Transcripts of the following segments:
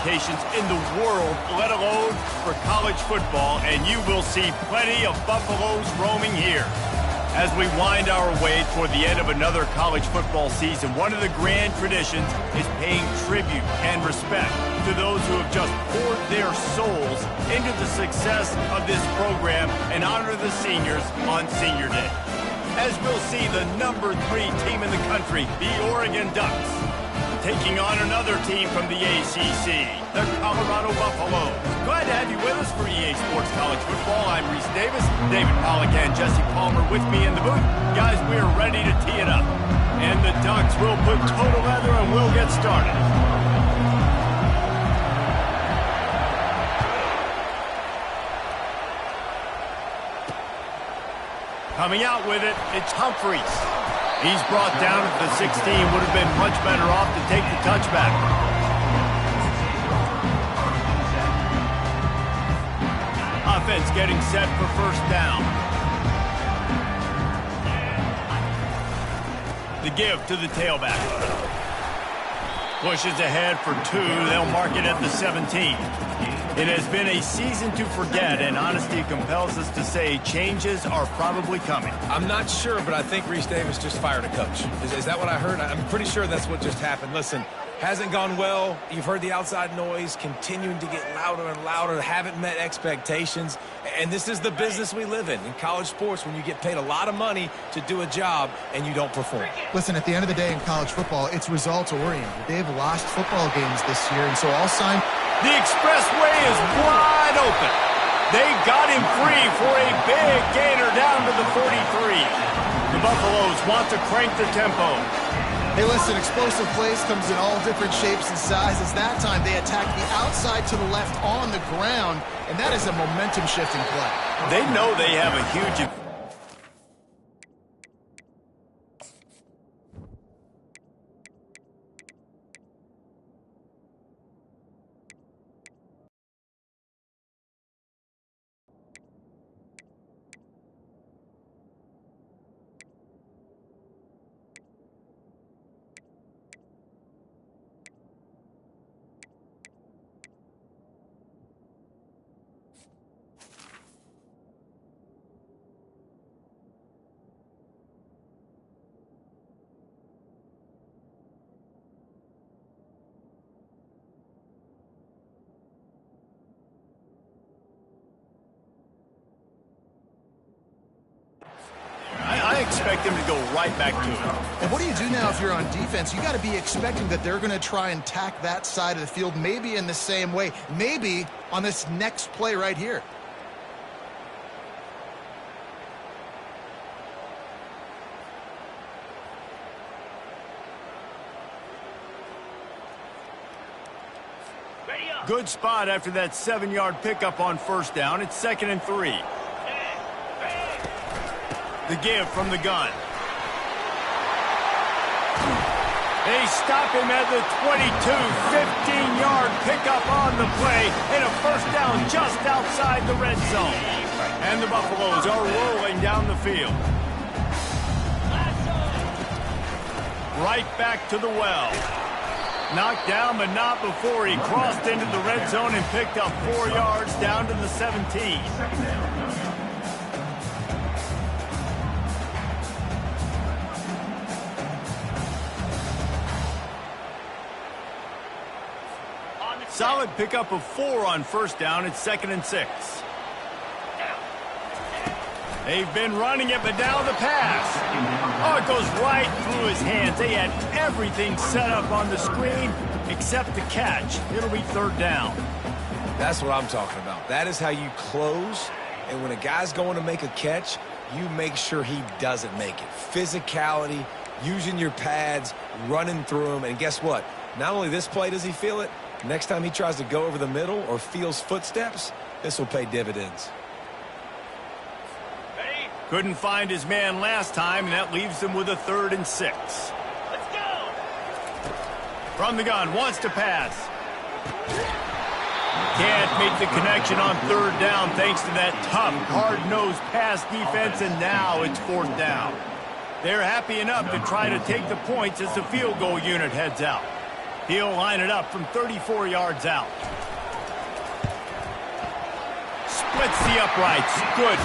locations in the world, let alone for college football, and you will see plenty of Buffaloes roaming here. As we wind our way toward the end of another college football season, one of the grand traditions is paying tribute and respect to those who have just poured their souls into the success of this program and honor the seniors on Senior Day. As we'll see the number 3 team in the country, the Oregon Ducks, taking on another team from the ACC, the Colorado Buffaloes. Glad to have you with us for EA Sports College Football. I'm Reese Davis, David Pollack and Jesse Palmer with me in the booth. Guys, we are ready to tee it up. And the Ducks will put total leather and we'll get started. Coming out with it, it's Humphreys. He's brought down at the 16, would have been much better off to take the touchback. Offense getting set for first down. The give to the tailback. Pushes ahead for 2. They'll mark it at the 17. It has been a season to forget, and honesty compels us to say changes are probably coming. I'm not sure, but I think Reese Davis just fired a coach. Is that what I heard? I'm pretty sure that's what just happened. Listen, hasn't gone well. You've heard the outside noise continuing to get louder and louder. Haven't met expectations. And this is the business we live in college sports, when you get paid a lot of money to do a job and you don't perform. Listen, at the end of the day in college football, it's results-oriented. They've lost football games this year, and so all sign... The expressway is wide open. They got him free for a big gainer down to the 43. The Buffaloes want to crank the tempo. Hey, listen, explosive plays comes in all different shapes and sizes. That time they attacked the outside to the left on the ground, and that is a momentum-shifting play. They know they have a huge... I expect them to go right back to it. And what do you do now if you're on defense? You got to be expecting that they're going to try and tack that side of the field, maybe in the same way, maybe on this next play right here. Good spot after that 7-yard pickup on first down. It's 2nd and 3. The give from the gun. They stop him at the 22. 15-yard pickup on the play and a first down just outside the red zone. And the Buffaloes are rolling down the field. Right back to the well. Knocked down, but not before he crossed into the red zone and picked up 4 yards down to the 17. Solid pickup of 4 on first down. It's 2nd and 6. They've been running it, but now the pass. Oh, it goes right through his hands. They had everything set up on the screen except the catch. It'll be 3rd down. That's what I'm talking about. That is how you close. And when a guy's going to make a catch, you make sure he doesn't make it. Physicality, using your pads, running through them. And guess what? Not only this play does he feel it, next time he tries to go over the middle or feels footsteps, this will pay dividends. Couldn't find his man last time, and that leaves him with a 3rd and 6. Let's go! From the gun, wants to pass. Can't make the connection on 3rd down thanks to that tough, hard-nosed pass defense, and now it's 4th down. They're happy enough to try to take the points as the field goal unit heads out. He'll line it up from 34 yards out. Splits the uprights. Good.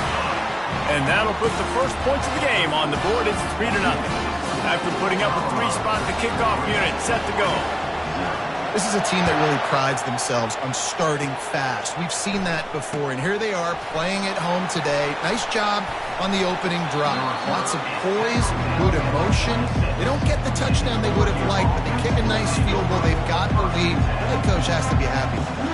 And that'll put the first points of the game on the board. It's 3-0. After putting up a 3-spot, the kickoff unit set to go. This is a team that really prides themselves on starting fast. We've seen that before, and here they are playing at home today. Nice job on the opening drive. Lots of poise, good emotion. They don't get the touchdown they would have liked, but they kick a nice field goal. They've got the lead. The head coach has to be happy with that.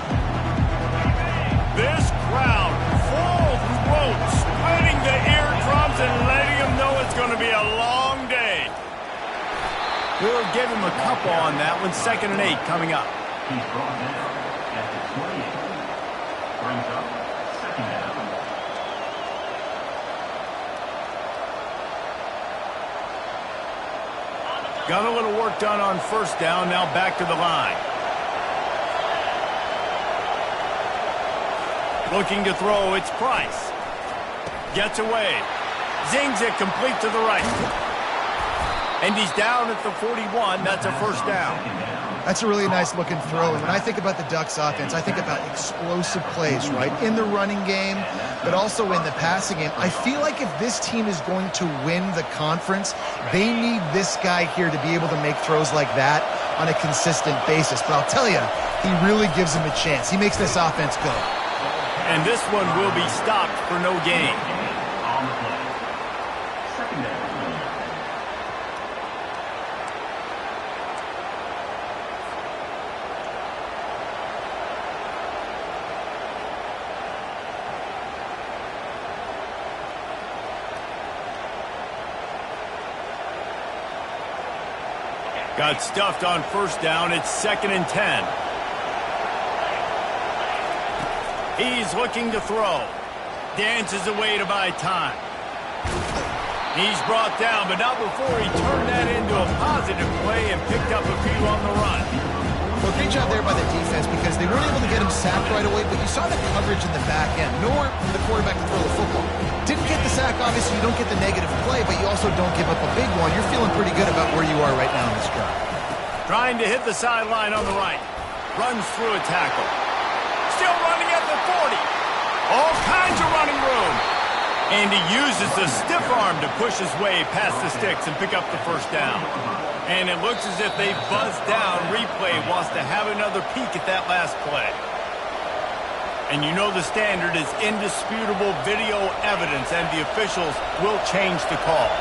This crowd full throat, splitting the eardrums and letting them know it's going to be a long day. We'll give him a couple on that one. 2nd and 8 coming up. He's brought down at the 28. Brings up 2nd down. Got a little work done on 1st down. Now back to the line. Looking to throw, it's Price. Gets away. Zings it complete to the right. And he's down at the 41. That's a 1st down. That's a really nice looking throw. And when I think about the Ducks offense, I think about explosive plays, right? In the running game, but also in the passing game. I feel like if this team is going to win the conference, they need this guy here to be able to make throws like that on a consistent basis. But I'll tell you, he really gives them a chance. He makes this offense go. And this one will be stopped for no gain. On the play. 2nd down. Got stuffed on 1st down. It's 2nd and 10. He's looking to throw. Dances away to buy time. He's brought down, but not before he turned that into a positive play and picked up a few on the run. Well, great job there by the defense because they weren't able to get him sacked right away, but you saw the coverage in the back end. Nowhere for the quarterback to throw the football. Didn't get the sack, obviously. You don't get the negative play, but you also don't give up a big one. You're feeling pretty good about where you are right now in this drive. Trying to hit the sideline on the right. Runs through a tackle. Still running at the 40. All kinds of running room. And he uses the stiff arm to push his way past the sticks and pick up the 1st down. And it looks as if they've buzzed down. Replay wants to have another peek at that last play. And you know the standard is indisputable video evidence, and the officials will change the call.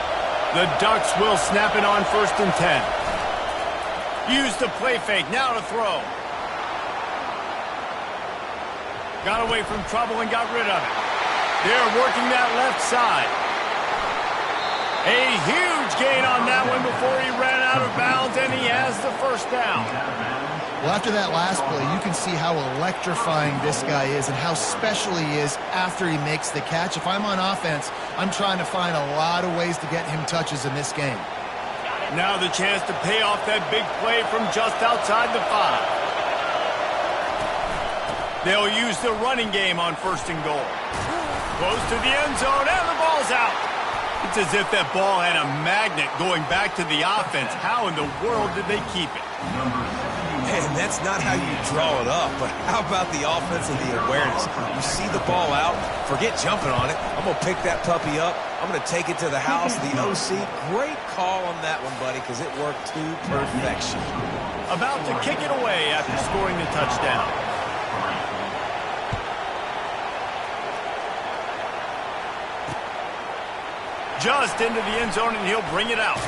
The Ducks will snap it on 1st and 10. Use the play fake, now to throw. Got away from trouble and got rid of it. They're working that left side. A huge gain on that one before he ran out of bounds, and he has the 1st down. Well, after that last play, you can see how electrifying this guy is and how special he is after he makes the catch. If I'm on offense, I'm trying to find a lot of ways to get him touches in this game. Now the chance to pay off that big play from just outside the 5. They'll use the running game on 1st and goal. Close to the end zone, and the ball's out. It's as if that ball had a magnet going back to the offense. How in the world did they keep it? Man, that's not how you draw it up, but how about the offense and the awareness? You see the ball out, forget jumping on it. I'm going to pick that puppy up. I'm going to take it to the house. The OC, great call on that one, buddy, because it worked to perfection. About to kick it away after scoring the touchdown. Just into the end zone, and he'll bring it out.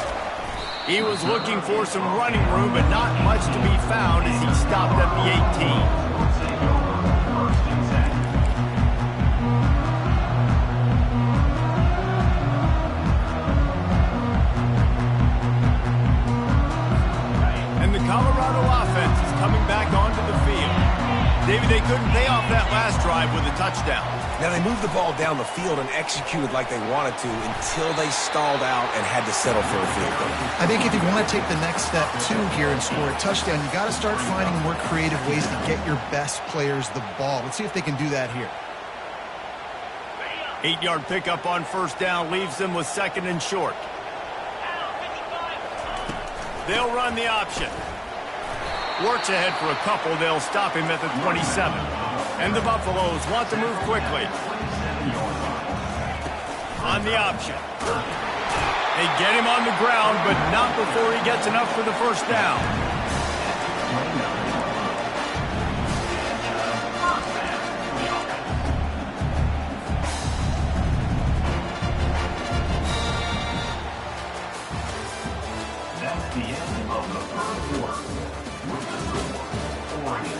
He was looking for some running room, but not much to be found as he stopped at the 18. And the Colorado offense is coming back onto the field. David, they couldn't pay off that last drive with a touchdown. Now, they moved the ball down the field and executed like they wanted to until they stalled out and had to settle for a field goal. I think if you want to take the next step, too, here and score a touchdown, you got to start finding more creative ways to get your best players the ball. Let's see if they can do that here. 8-yard pickup on 1st down leaves them with 2nd and short. They'll run the option. Works ahead for a couple. They'll stop him at the 27. And the Buffaloes want to move quickly. On the option. They get him on the ground, but not before he gets enough for the first down. That's the end of the first quarter. With the score, Oregon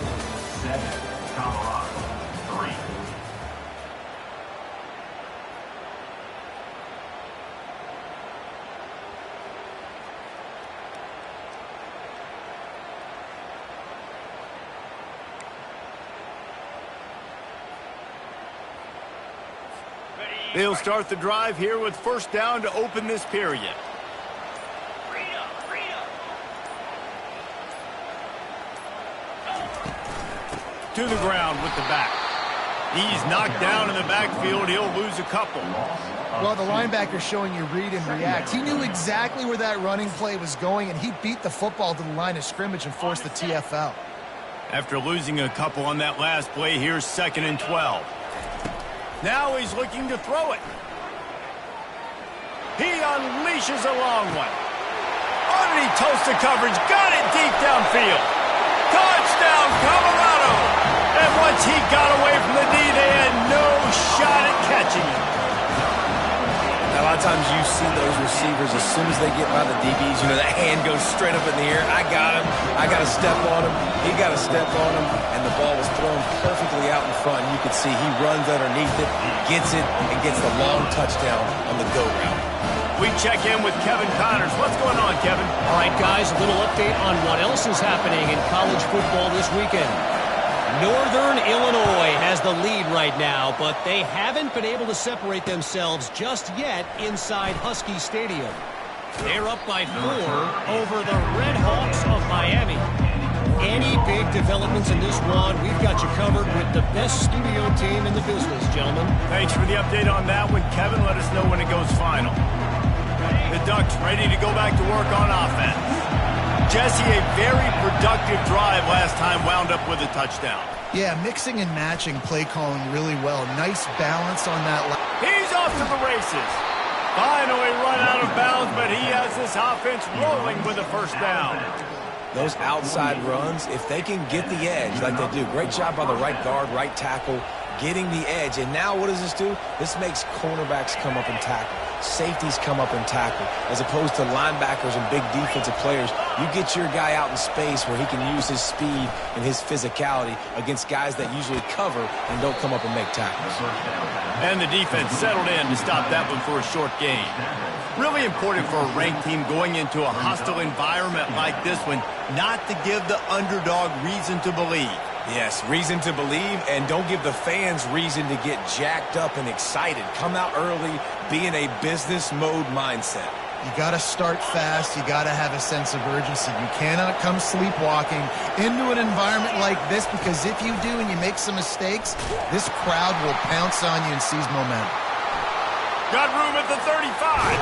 7, Colorado 3. They'll start the drive here with first down to open this period. To the ground with the back. He's knocked down in the backfield. He'll lose a couple. Well, the linebacker's showing you read and react. He knew exactly where that running play was going, and he beat the football to the line of scrimmage and forced the TFL. After losing a couple on that last play, here's 2nd and 12. Now he's looking to throw it. He unleashes a long one. Underneath toasted coverage, got it deep downfield. Touchdown, Colorado! And once he got away from the D, they had no shot at catching him. Now, a lot of times you see those receivers, as soon as they get by the DBs, you know, that hand goes straight up in the air. I got him. I got to step on him. He got to step on him. And the ball was thrown perfectly out in front. You could see he runs underneath it, gets it, and gets the long touchdown on the go route. We check in with Kevin Connors. What's going on, Kevin? All right, guys, a little update on what else is happening in college football this weekend. Northern Illinois has the lead right now, but they haven't been able to separate themselves just yet inside Husky Stadium. They're up by 4 over the Red Hawks of Miami. Any big developments in this one, we've got you covered with the best studio team in the business, gentlemen. Thanks for the update on that one, Kevin. Let us know when it goes final. The Ducks ready to go back to work on offense. Jesse, a very productive drive last time, wound up with a touchdown. Yeah, mixing and matching play calling really well. Nice balance on that. He's off to the races. Finally run out of bounds, but he has this offense rolling with a first down. Those outside runs, if they can get the edge like they do, great job by the right guard, right tackle, getting the edge. And now what does this do? This makes cornerbacks come up and tackle. Safeties come up and tackle. As opposed to linebackers and big defensive players, you get your guy out in space where he can use his speed and his physicality against guys that usually cover and don't come up and make tackles. And the defense settled in to stop that one for a short gain. Really important for a ranked team going into a hostile environment like this one, not to give the underdog reason to believe. Yes, reason to believe, and don't give the fans reason to get jacked up and excited. Come out early, be in a business mode mindset. You got to start fast. You got to have a sense of urgency. You cannot come sleepwalking into an environment like this, because if you do and you make some mistakes, this crowd will pounce on you and seize momentum. Got room at the 35.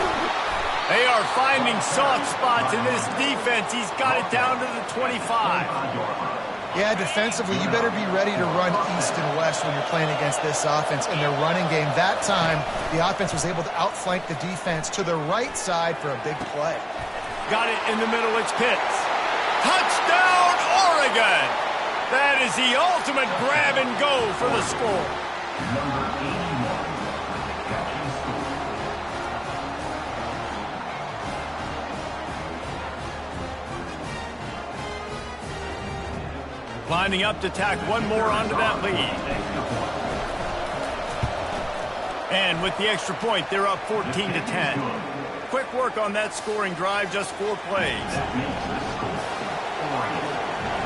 They are finding soft spots in this defense. He's got it down to the 25. Yeah, defensively, you better be ready to run east and west when you're playing against this offense in their running game. That time, the offense was able to outflank the defense to the right side for a big play. Got it in the middle. It's Pitts. Touchdown, Oregon! That is the ultimate grab and go for the score. Number 81, catching score. Lining up to tack one more onto that lead. And with the extra point, they're up 14 to 10. Quick work on that scoring drive, just 4 plays. That makes the score Oregon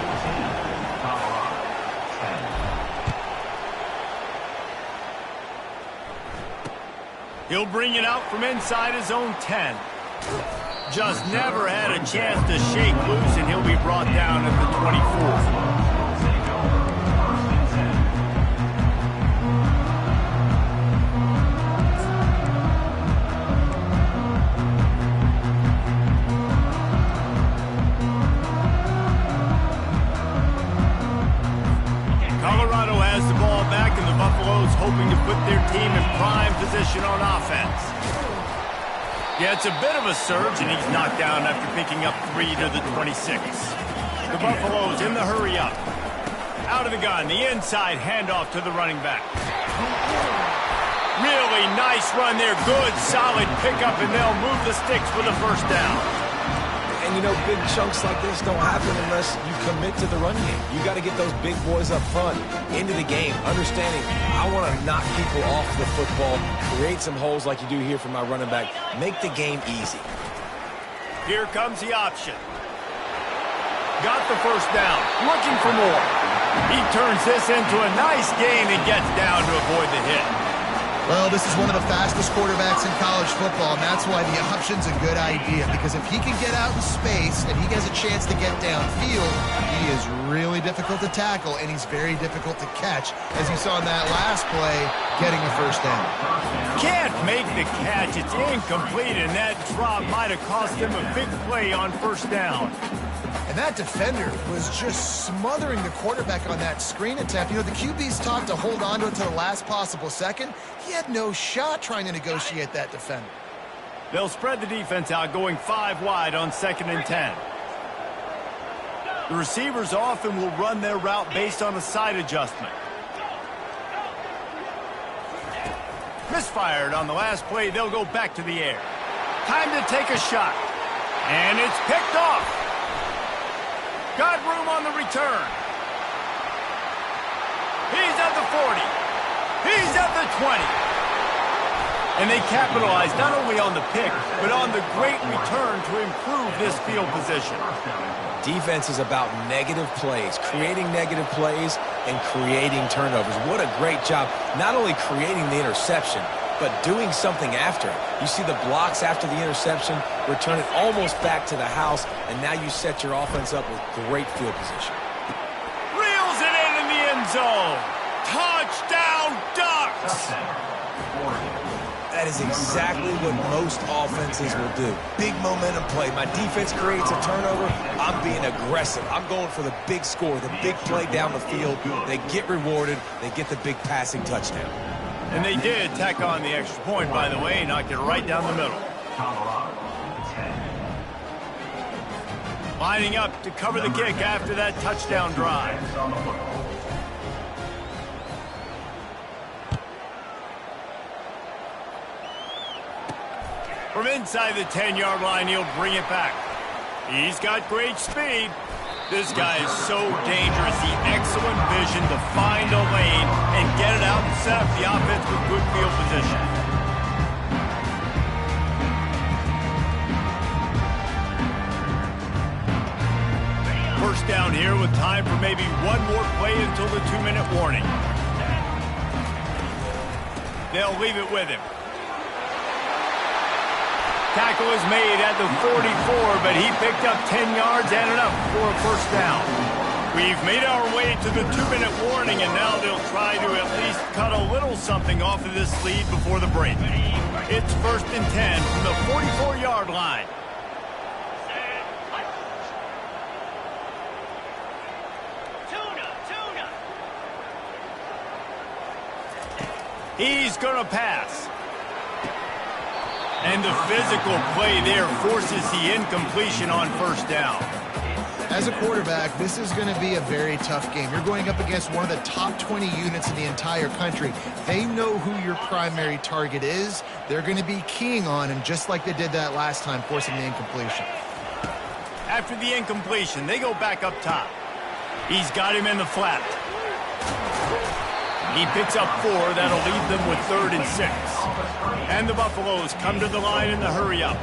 14, Colorado 10. He'll bring it out from inside his own 10. Just never had a chance to shake loose, and he'll be brought down at the 24. Colorado has the ball back, and the Buffaloes hoping to put their team in prime position on offense. Yeah, it's a bit of a surge, and he's knocked down after picking up 3 to the 26. The Buffaloes in the hurry up. Out of the gun, the inside handoff to the running back. Really nice run there. Good, solid pickup, and they'll move the sticks for the first down. And, you know, big chunks like this don't happen unless you commit to the run game. You got to get those big boys up front into the game, understanding I want to knock people off the football, create some holes like you do here for my running back, make the game easy. Here comes the option. Got the first down, looking for more. He turns this into a nice gain and gets down to avoid the hit. Well, this is one of the fastest quarterbacks in college football, and that's why the option's a good idea, because if he can get out in space and he has a chance to get downfield, he is really difficult to tackle, and he's very difficult to catch, as you saw in that last play, getting the first down. Can't make the catch. It's incomplete, and that drop might have cost him a big play on first down. And that defender was just smothering the quarterback on that screen attempt. You know, the QB's taught to hold on to it to the last possible second. He had no shot trying to negotiate that defender. They'll spread the defense out, going 5 wide on 2nd and 10. The receivers often will run their route based on a side adjustment. Misfired on the last play. They'll go back to the air. Time to take a shot. And it's picked off. Got room on the return. He's at the 40. He's at the 20. And they capitalize not only on the pick, but on the great return to improve this field position. Defense is about negative plays, creating negative plays and creating turnovers. What a great job, not only creating the interception, but doing something after it. You see the blocks after the interception, return it almost back to the house, and now you set your offense up with great field position. Reels it in the end zone. Touchdown, Ducks! That is exactly what most offenses will do. Big momentum play. My defense creates a turnover. I'm being aggressive. I'm going for the big score, the big play down the field. They get rewarded. They get the big passing touchdown. And they did tack on the extra point, by the way, knocked it right down the middle. Lining up to cover the kick after that touchdown drive. From inside the 10-yard line, he'll bring it back. He's got great speed. This guy is so dangerous. The excellent vision to find a lane and get it out and set up the offense with good field position. First down here with time for maybe one more play until the 2-minute warning. They'll leave it with him. Tackle is made at the 44, but he picked up 10 yards and enough for a first down. We've made our way to the 2-minute warning, and now they'll try to at least cut a little something off of this lead before the break. It's 1st and 10 from the 44-yard line. He's going to pass. And the physical play there forces the incompletion on first down. As a quarterback, this is going to be a very tough game. You're going up against one of the top 20 units in the entire country. They know who your primary target is. They're going to be keying on him just like they did that last time, forcing the incompletion. After the incompletion, they go back up top. He's got him in the flat. He picks up 4. That'll leave them with 3rd and 6. And the Buffaloes come to the line in the hurry-up.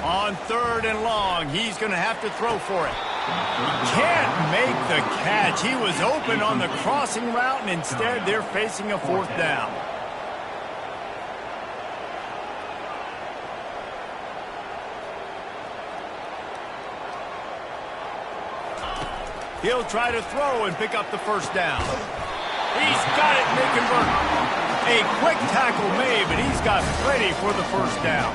On 3rd and long, he's going to have to throw for it. He can't make the catch. He was open on the crossing route, and instead they're facing a 4th down. He'll try to throw and pick up the first down. He's got it, and they convert. A quick tackle made, but he's got plenty for the first down.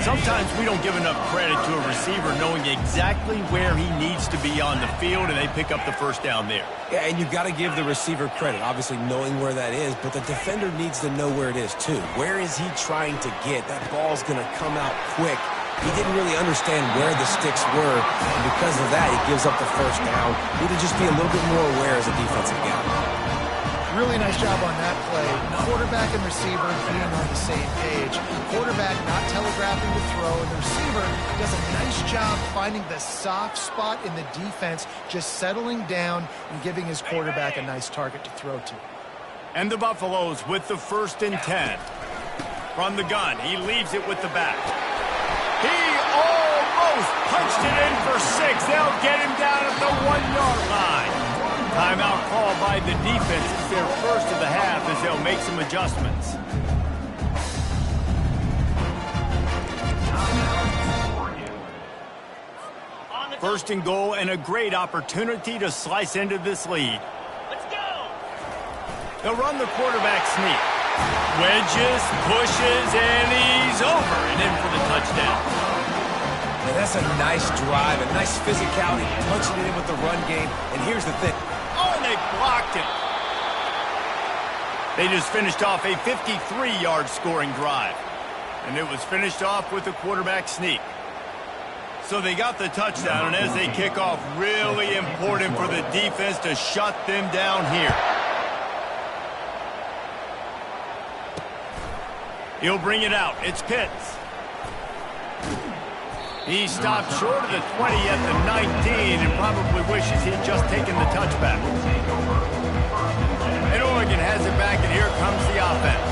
Sometimes we don't give enough credit to a receiver knowing exactly where he needs to be on the field, and they pick up the first down there. Yeah, and you've got to give the receiver credit, obviously knowing where that is, but the defender needs to know where it is too. Where is he trying to get? That ball's going to come out quick. He didn't really understand where the sticks were, and because of that, he gives up the first down. Need to just be a little bit more aware as a defensive guy. Really nice job on that play. Quarterback and receiver being on the same page. Quarterback not telegraphing the throw, and the receiver does a nice job finding the soft spot in the defense, just settling down and giving his quarterback a nice target to throw to. And the Buffaloes with the 1st and 10. From the gun, he leaves it with the back. He almost punched it in for 6. They'll get him down at the 1-yard line. Timeout called by the defense. It's their first of the half as they'll make some adjustments. First and goal, and a great opportunity to slice into this lead. Let's go! They'll run the quarterback sneak. Wedges, pushes, and he's over and in for the touchdown. Yeah, that's a nice drive, a nice physicality, punching it in with the run game. And here's the thing. Oh, and they blocked it. They just finished off a 53-yard scoring drive. And it was finished off with a quarterback sneak. So they got the touchdown, and as they kick off, really important for the defense to shut them down here. He'll bring it out. It's Pitts. He stopped short of the 20 at the 19 and probably wishes he'd just taken the touchback. And Oregon has it back, and here comes the offense.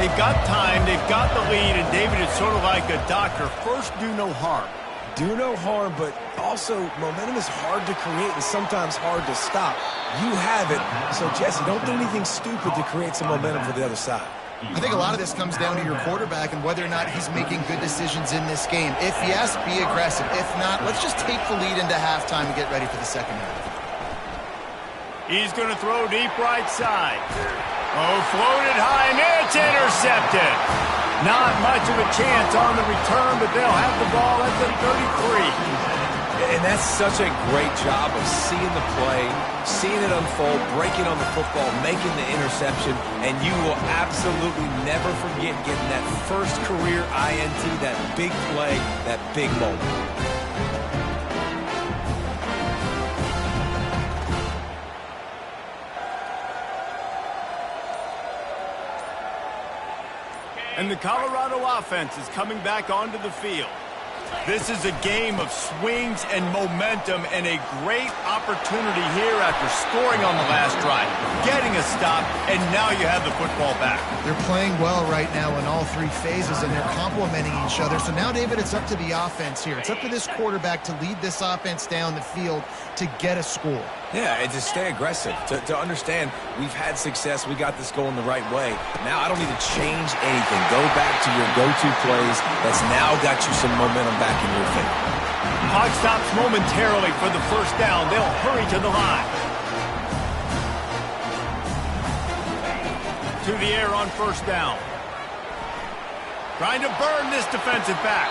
They've got time, they've got the lead, and David is sort of like a doctor. First, do no harm. Do no harm, but also momentum is hard to create and sometimes hard to stop. You have it, so Jesse, don't do anything stupid to create some momentum for the other side. I think a lot of this comes down to your quarterback and whether or not he's making good decisions in this game. If yes, be aggressive. If not, let's just take the lead into halftime and get ready for the second half. He's going to throw deep right side. Oh, floated high, and it's intercepted. Not much of a chance on the return, but they'll have the ball at the 33. And that's such a great job of seeing the play, seeing it unfold, breaking on the football, making the interception, and you will absolutely never forget getting that first career INT, that big play, that big moment. And the Colorado offense is coming back onto the field. This is a game of swings and momentum, and a great opportunity here after scoring on the last drive, getting a stop, and now you have the football back. They're playing well right now in all three phases, and they're complementing each other. So now, David, it's up to the offense here. It's up to this quarterback to lead this offense down the field to get a score. Yeah, and to stay aggressive, to understand we've had success, we got this going the right way. Now I don't need to change anything. Go back to your go-to plays. That's now got you some momentum back in your favor. Clock stops momentarily for the first down. They'll hurry to the line. To the air on first down. Trying to burn this defensive back.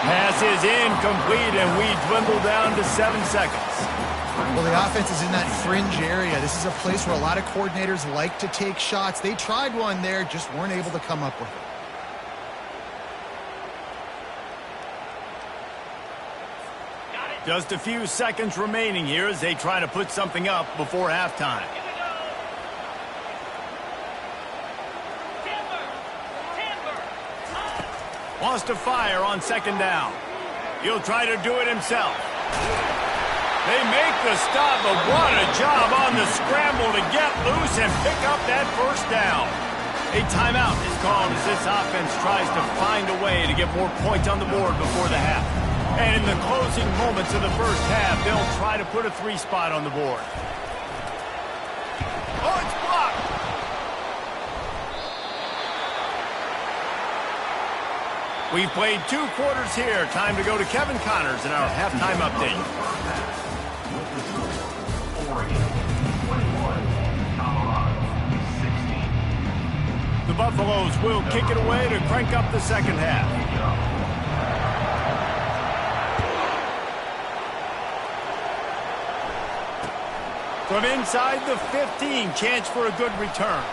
Pass is incomplete, and we dwindle down to 7 seconds. Well, the offense is in that fringe area. This is a place where a lot of coordinators like to take shots. They tried one there, just weren't able to come up with it. Just a few seconds remaining here as they try to put something up before halftime. Wants to fire on second down. He'll try to do it himself. They make the stop, but what a job on the scramble to get loose and pick up that first down. A timeout is called as this offense tries to find a way to get more points on the board before the half. And in the closing moments of the first half, they'll try to put a 3 spot on the board. Oh, it's blocked. We've played 2 quarters here. Time to go to Kevin Connors in our halftime update. The Buffaloes will kick it away to crank up the second half. From inside the 15, chance for a good return.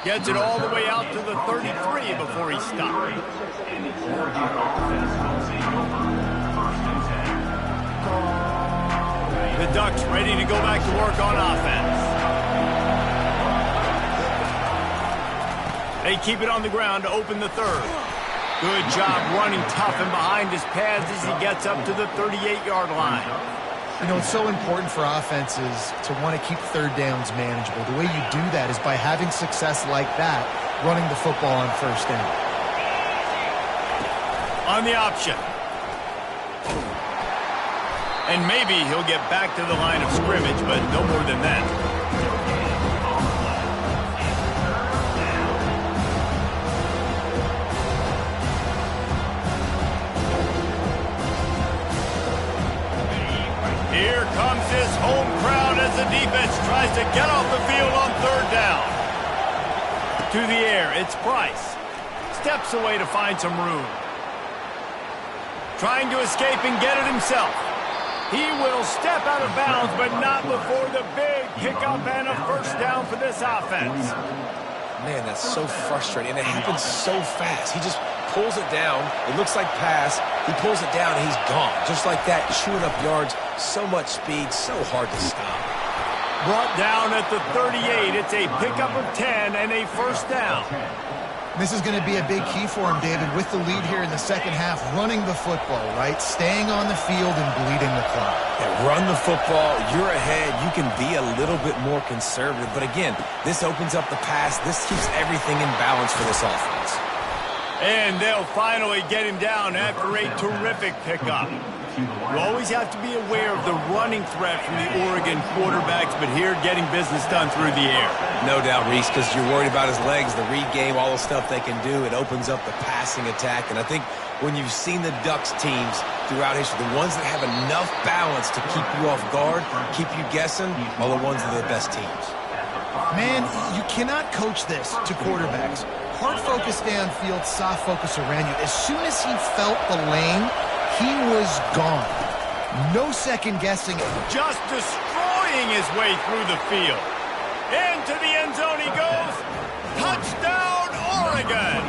Gets it all the way out to the 33 before he stopped. The Ducks ready to go back to work on offense. They keep it on the ground to open the third. Good job running tough and behind his pads as he gets up to the 38-yard line. You know, it's so important for offenses to want to keep third downs manageable. The way you do that is by having success like that, running the football on first down. On the option. And maybe he'll get back to the line of scrimmage, but no more than that. Here comes his home crowd as the defense tries to get off the field on third down. To the air, it's Price. Steps away to find some room. Trying to escape and get it himself. He will step out of bounds, but not before the big pickup and a first down for this offense. Man, that's so frustrating, and it happens so fast. He just pulls it down. It looks like pass. He pulls it down, and he's gone. Just like that, chewing up yards. So much speed, so hard to stop. Brought down at the 38. It's a pickup of 10 and a first down. This is going to be a big key for him, David, with the lead here in the second half, running the football, right? Staying on the field and bleeding the clock. Yeah, run the football. You're ahead. You can be a little bit more conservative. But again, this opens up the pass. This keeps everything in balance for this offense. And they'll finally get him down after a terrific pickup. You always have to be aware of the running threat from the Oregon quarterbacks, but here getting business done through the air. No doubt, Reese, because you're worried about his legs, the read game, all the stuff they can do. It opens up the passing attack. And I think when you've seen the Ducks teams throughout history, the ones that have enough balance to keep you off guard, keep you guessing, are the ones that are the best teams. Man, you cannot coach this to quarterbacks. Hard focus downfield, soft focus around you. As soon as he felt the lane, he was gone. No second guessing. Just destroying his way through the field. Into the end zone he goes. Touchdown, Oregon!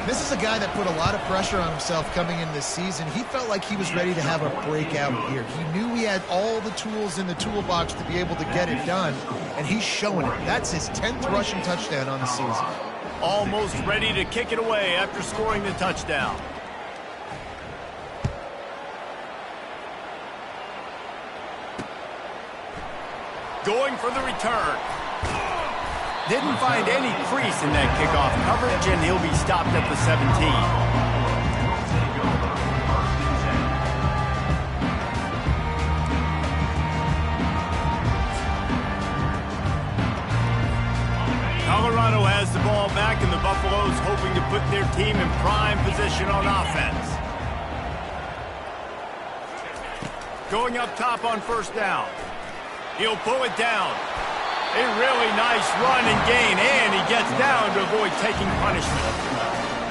This is a guy that put a lot of pressure on himself coming in this season. He felt like he was ready to have a breakout year. He knew he had all the tools in the toolbox to be able to get it done, and he's showing it. That's his 10th rushing touchdown on the season. Almost ready to kick it away after scoring the touchdown. Going for the return. Didn't find any crease in that kickoff coverage, and he'll be stopped at the 17. Colorado has the ball back, and the Buffaloes hoping to put their team in prime position on offense. Going up top on first down. He'll pull it down. A really nice run and gain, and he gets down to avoid taking punishment.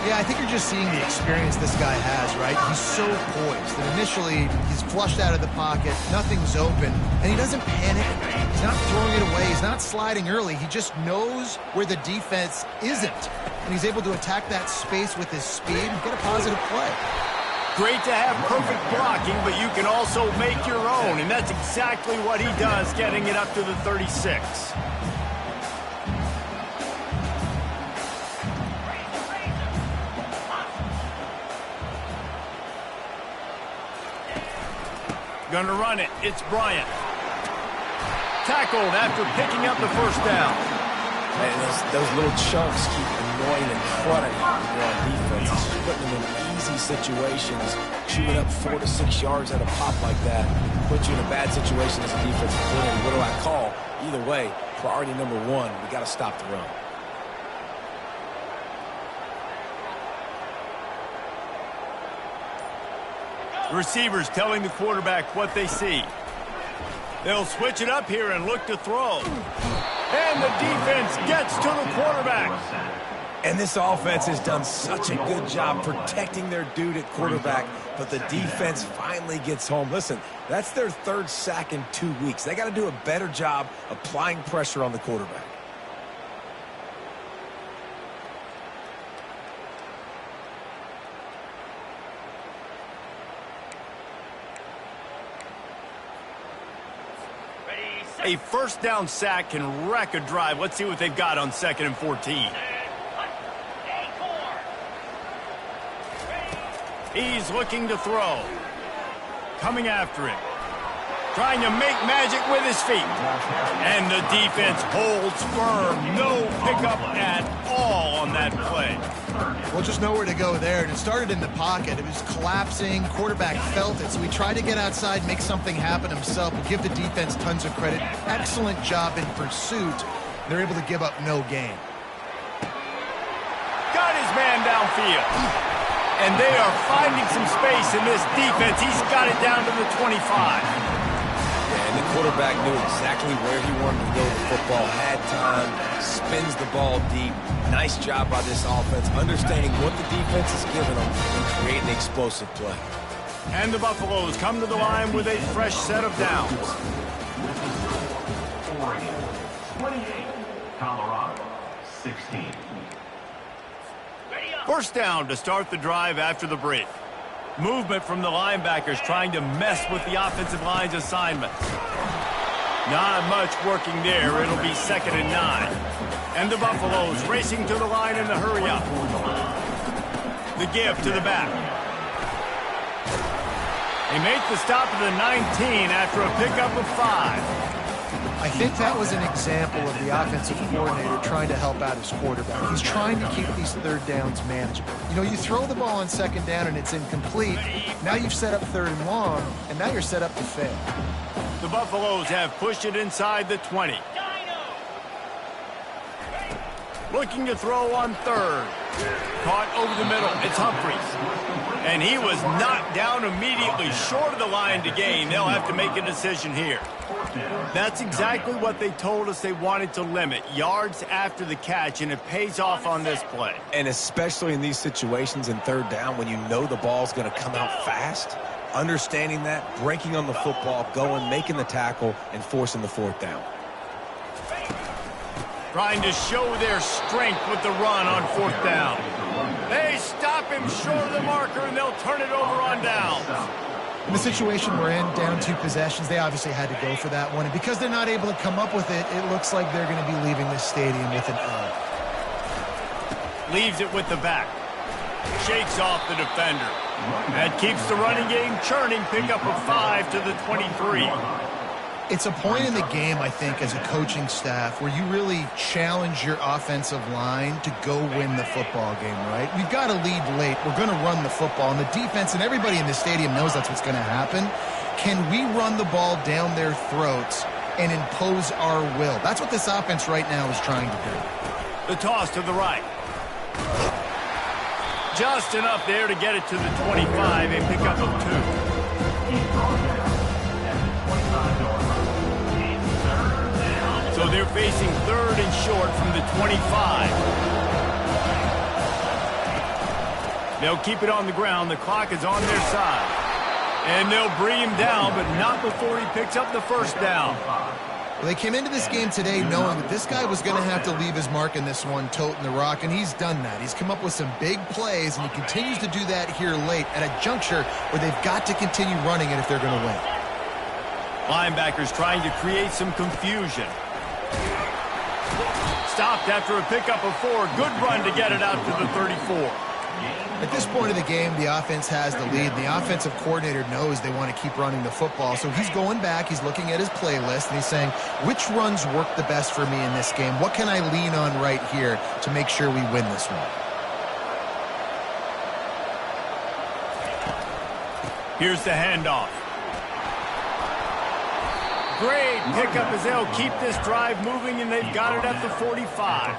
Yeah, I think you're just seeing the experience this guy has, right? He's so poised. And initially, he's flushed out of the pocket, nothing's open, and he doesn't panic. He's not throwing it away. He's not sliding early. He just knows where the defense isn't. And he's able to attack that space with his speed and get a positive play. Great to have perfect blocking, but you can also make your own, and that's exactly what he does, getting it up to the 36. Gonna run it. It's Bryant. Tackled after picking up the first down. Man, those little chunks keep annoying and cluttering when you're on defense. It's putting them in easy situations, chewing up 4 to 6 yards at a pop like that, puts you in a bad situation as a defensive coordinator. What do I call? Either way, priority number one, we got to stop the run. The receivers telling the quarterback what they see. They'll switch it up here and look to throw. And the defense gets to the quarterback. And this offense has done such a good job protecting their dude at quarterback, but the defense finally gets home. Listen, that's their third sack in 2 weeks. They got to do a better job applying pressure on the quarterback. A first down sack can wreck a drive. Let's see what they've got on 2nd and 14. He's looking to throw. Coming after him. Trying to make magic with his feet. And the defense holds firm. No pickup at all on that play. Well, just nowhere to go there. And it started in the pocket. It was collapsing. Quarterback felt it. So he tried to get outside, make something happen himself. But give the defense tons of credit. Excellent job in pursuit. They're able to give up no gain. Got his man downfield. And they are finding some space in this defense. He's got it down to the 25. And the quarterback knew exactly where he wanted to go with the football, had time, spins the ball deep. Nice job by this offense, understanding what the defense is giving them and creating the explosive play. And the Buffaloes come to the line with a fresh set of downs. Oregon, 28. Colorado, 16. First down to start the drive after the break. Movement from the linebackers trying to mess with the offensive line's assignments. Not much working there. It'll be 2nd and 9. And the Buffaloes racing to the line in the hurry-up. The give to the back. They make the stop at the 19 after a pickup of 5. I think that was an example of the offensive coordinator trying to help out his quarterback. He's trying to keep these third downs manageable. You know, you throw the ball on 2nd down and it's incomplete. Now you've set up 3rd and long, and now you're set up to fail. The Buffaloes have pushed it inside the 20. Looking to throw on 3rd. Caught over the middle. It's Humphries. And he was knocked down immediately short of the line to gain. They'll have to make a decision here. That's exactly what they told us they wanted to limit. Yards after the catch, and it pays off on this play. And especially in these situations in 3rd down when you know the ball's going to come out fast, understanding that, breaking on the football, going, making the tackle, and forcing the 4th down. Trying to show their strength with the run on 4th down. They stop him short of the marker, and they'll turn it over on downs. In the situation we're in, down 2 possessions, they obviously had to go for that one. And because they're not able to come up with it, it looks like they're going to be leaving this stadium with an L. Leaves it with the back. Shakes off the defender. That keeps the running game churning. Pickup of 5 to the 23. It's a point in the game, I think, as a coaching staff where you really challenge your offensive line to go win the football game, right? We've got to lead late. We're going to run the football. And the defense and everybody in the stadium knows that's what's going to happen. Can we run the ball down their throats and impose our will? That's what this offense right now is trying to do. The toss to the right. Just enough there to get it to the 25. A pickup of 2. So they're facing 3rd and short from the 25. They'll keep it on the ground. The clock is on their side. And they'll bring him down, but not before he picks up the 1st down. Well, they came into this game today knowing that this guy was going to have to leave his mark in this one, toting the rock, and he's done that. He's come up with some big plays, and he continues to do that here late at a juncture where they've got to continue running it if they're going to win. Linebackers trying to create some confusion. Stopped after a pickup of 4. Good run to get it out to the 34. At this point of the game, the offense has the lead. The offensive coordinator knows they want to keep running the football. So he's going back, he's looking at his playlist, and he's saying, which runs work the best for me in this game? What can I lean on right here to make sure we win this one? Here's the handoff. Great pickup as they'll keep this drive moving, and they've got it at the 45.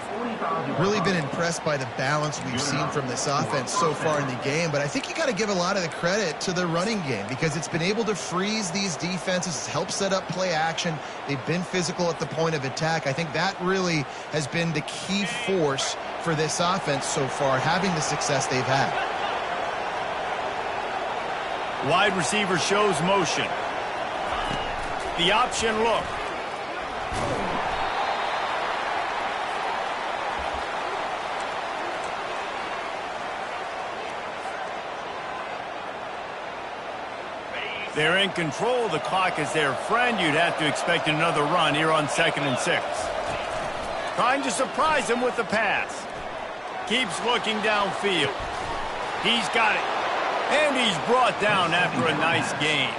Really been impressed by the balance we've seen from this offense so far in the game, but I think you got to give a lot of the credit to the running game because it's been able to freeze these defenses, help set up play action. They've been physical at the point of attack. I think that really has been the key force for this offense so far, having the success they've had. Wide receiver shows motion. The option look. They're in control. The clock is their friend. You'd have to expect another run here on 2nd and 6. Trying to surprise him with the pass. Keeps looking downfield. He's got it. And he's brought down after a nice gain.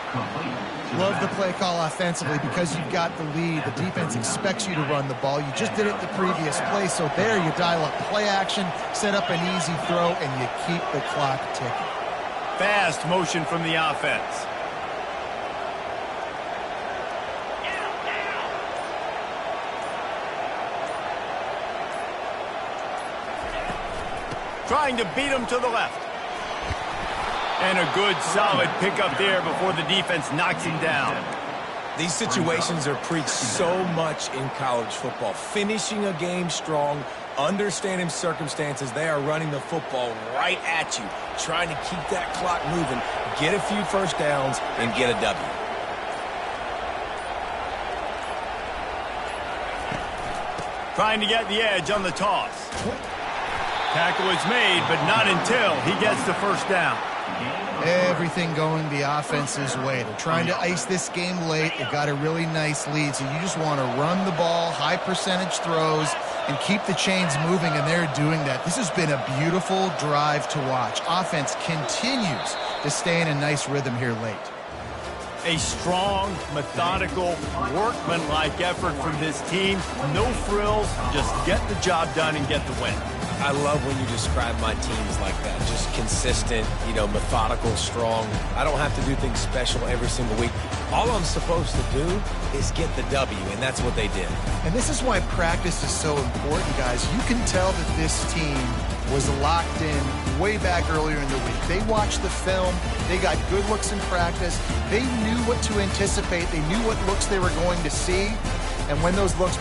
Love the play call offensively because you've got the lead. The defense expects you to run the ball. You just did it the previous play, so there you dial up play action, set up an easy throw, and you keep the clock ticking. Fast motion from the offense. Trying to beat him to the left. And a good, solid pickup there before the defense knocks him down. These situations are preached so much in college football. Finishing a game strong, understanding circumstances. They are running the football right at you, trying to keep that clock moving, get a few first downs, and get a W. Trying to get the edge on the toss. Tackle is made, but not until he gets the first down. Everything going the offense's way. They're trying to ice this game late. They've got a really nice lead, so you just want to run the ball, high percentage throws, and keep the chains moving, and they're doing that. This has been a beautiful drive to watch. Offense continues to stay in a nice rhythm here late. A strong, methodical, workmanlike effort from this team. No frills, just get the job done and get the win. I love when you describe my teams like that. Just consistent, methodical, strong. I don't have to do things special every single week. All I'm supposed to do is get the W, and that's what they did. And this is why practice is so important, guys. You can tell that this team was locked in way back earlier in the week. They watched the film. They got good looks in practice. They knew what to anticipate. They knew what looks they were going to see. And when those looks